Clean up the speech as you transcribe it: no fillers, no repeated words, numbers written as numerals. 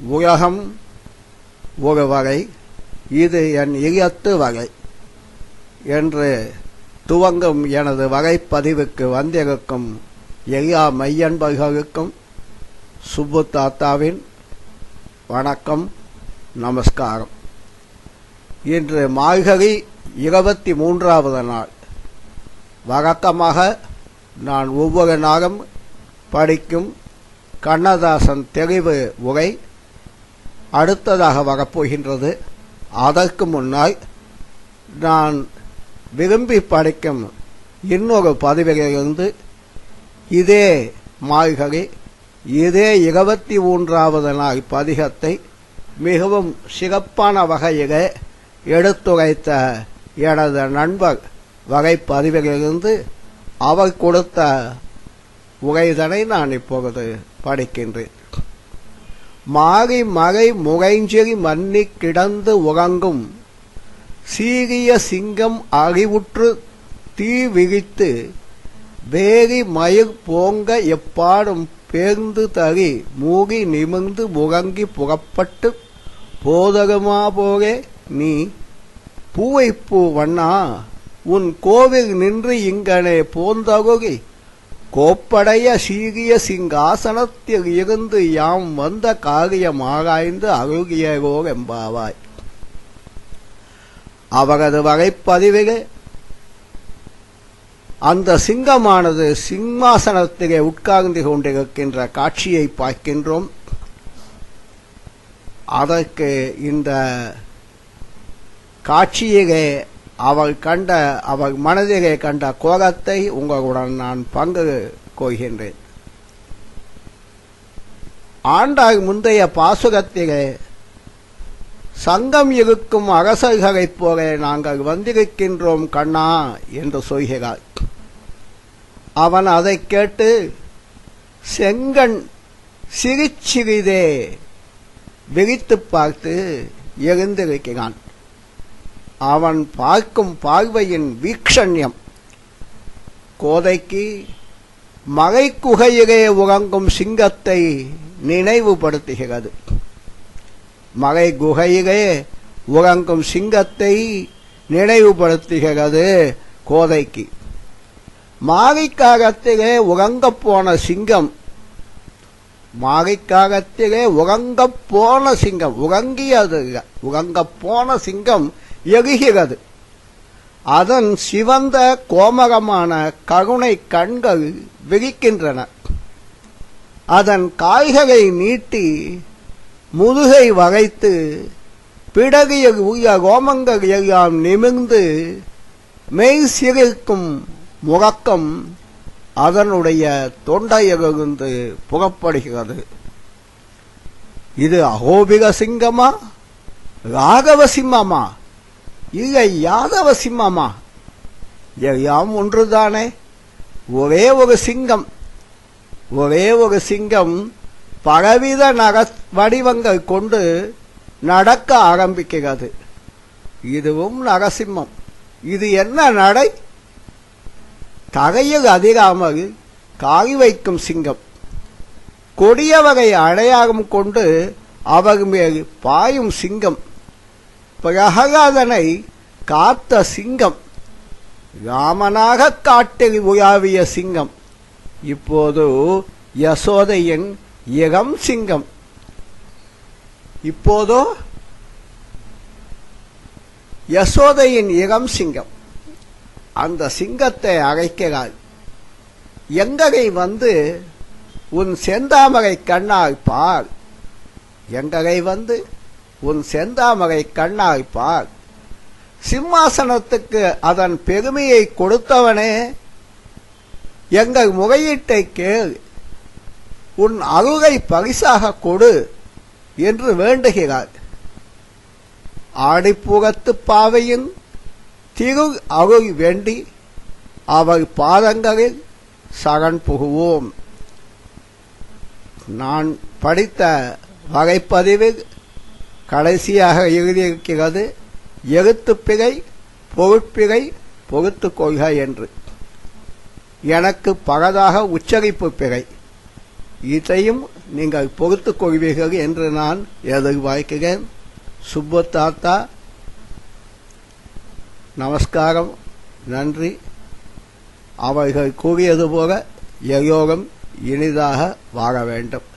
உலகம் ஒரு வகை, இது என் இதயத்து வகை என்று துவங்கும் எனது வகைப்பதிவுக்கு வந்திருக்கும் எல்லா மையன்பர்களுக்கும் சுப்பு தாத்தாவின் வணக்கம், நமஸ்காரம். இன்று மார்கழி 23வது நாள். வழக்கமாக நான் ஒவ்வொரு நாளும் படிக்கும் கண்ணதாசன் தெளிவு உரை அடுத்ததாக வரப்போகின்றது. அதற்கு முன்னால் நான் விரும்பி படிக்கும் இன்னொரு பதிவிலிருந்து இதே மார்கழி இதே 23வது நாள் பதிகத்தை மிகவும் சிறப்பான வகையிலே எடுத்துரைத்த எனது நண்பர் வகைப்பதிவிலிருந்து அவர் கொடுத்த உரைதனை நான் இப்பொழுது படிக்கின்றேன். மாறி மறை முகைஞ்சிறி மன்னி கிடந்து உறங்கும் சீரிய சிங்கம் அறிவுற்று தீ விழித்து வேரி மயிர் போங்க எப்பாடும் பேர்ந்து தறி மூகி நிமிர்ந்து முழங்கி புறப்பட்டு போதகமா போகே நீ பூவைப்பூ வண்ணா உன் கோவில் நின்று இங்கனே போந்தகுகி கோப்படைய சீரிய சிங்காசனத்தில் இருந்து யாம் வந்த காரியம் ஆராய்ந்து அருகியோ எம்பாவாய். அவரது வகைப்பதிவிலே அந்த சிங்கமானது சிம்மாசனத்திலே உட்கார்ந்து கொண்டிருக்கின்ற காட்சியை பார்க்கின்றோம். அதற்கு இந்த காட்சியிலே அவர் மனதிலே கண்ட கோலத்தை உங்களுடன் நான் பங்கு கொள்கின்றேன். ஆண்டாள் முந்தைய பாசுரத்திலே சங்கம் இருக்கும் அரசர்களைப் போல நாங்கள் வந்திருக்கின்றோம் கண்ணா என்று சொல்கிறார். அவன் அதை கேட்டு செங்கண் சிரிச்சிறிதே விரித்து பார்த்து எழுந்திருக்கிறான். அவன் பார்க்கும் பார்வையின் வீக்ஷண்யம் கோதைக்கு மலை குகையிலே உறங்கும் சிங்கத்தை நினைவுபடுத்துகிறது. மலை குகையிலே உறங்கும் சிங்கத்தை நினைவுபடுத்துகிறது கோதைக்கு. மாரிக்காகத்திலே உறங்கப் போன சிங்கம், மாரிக்காகத்திலே உறங்கப் போன சிங்கம், உறங்கியது உறங்கப் போன சிங்கம் எரிகிறது. அதன் சிவந்த கோமகமான கருணை கண்கள் விரிக்கின்றன. அதன் காய்களை நீட்டி முதுகை வளைத்து பிடகிய உய ரோமங்கள் எல்லாம் நிமிர்ந்து மெய் சிரிக்கும் முழக்கம் அதனுடைய தொண்டையிலிருந்து புறப்படுகிறது. இது அகோபிக சிங்கமா, ராகவ சிம்மமா, இல்லை யாதவ சிம்மமா? எல்லாம் ஒன்றுதானே. ஒரே ஒரு சிங்கம், ஒரே ஒரு சிங்கம் பலவித வடிவங்கள் கொண்டு நடக்க ஆரம்பிக்கிறது. இதுவும் நரசிம்மம். இது என்ன நடை? தகையில் அதிராமல் காய் வைக்கும் சிங்கம். கொடியவரை அடையாளம் கொண்டு அவர் மேல் பாயும் சிங்கம். பிரகலாதனை காத்த சிங்கம். ராமனாக காட்டில் உலாவிய சிங்கம். இப்போது யசோதையின் இளம் சிங்கம். இப்போதோ யசோதையின் இளம் சிங்கம். அந்த சிங்கத்தை அழைக்கிறாள். எங்களை வந்து உன் செந்தாமரை கண்ணால் பார், எங்களை வந்து உன் செந்தாமரை கண்ணால் பார். சிம்மாசனத்துக்கு அதன் பெருமையை கொடுத்தவனே, எங்கள் முறையீட்டை கேள், உன் அருளை பரிசாக கொடு என்று வேண்டுகிறார். ஆடிப்புறத்து பாவையின் திரு அருள் வேண்டி அவர் பாதங்களில் சரண் புகுவோம். நான் படித்த வகைப்பதிவில் கடைசியாக எழுதியிருக்கிறது எழுத்துப்பிழை பொருட்பிழை பொறுத்து கொள்க என்று. எனக்கு பகதாக உச்சரிப்பு பிழை. இதையும் நீங்கள் பொறுத்துக் கொள்வீர்கள் என்று நான் எதிர்பார்க்கிறேன். சுப்பு தாத்தா, நமஸ்காரம், நன்றி. அவர்கள் கூறியது போல எல்லோரும் இனிதாக வாழ வேண்டும்.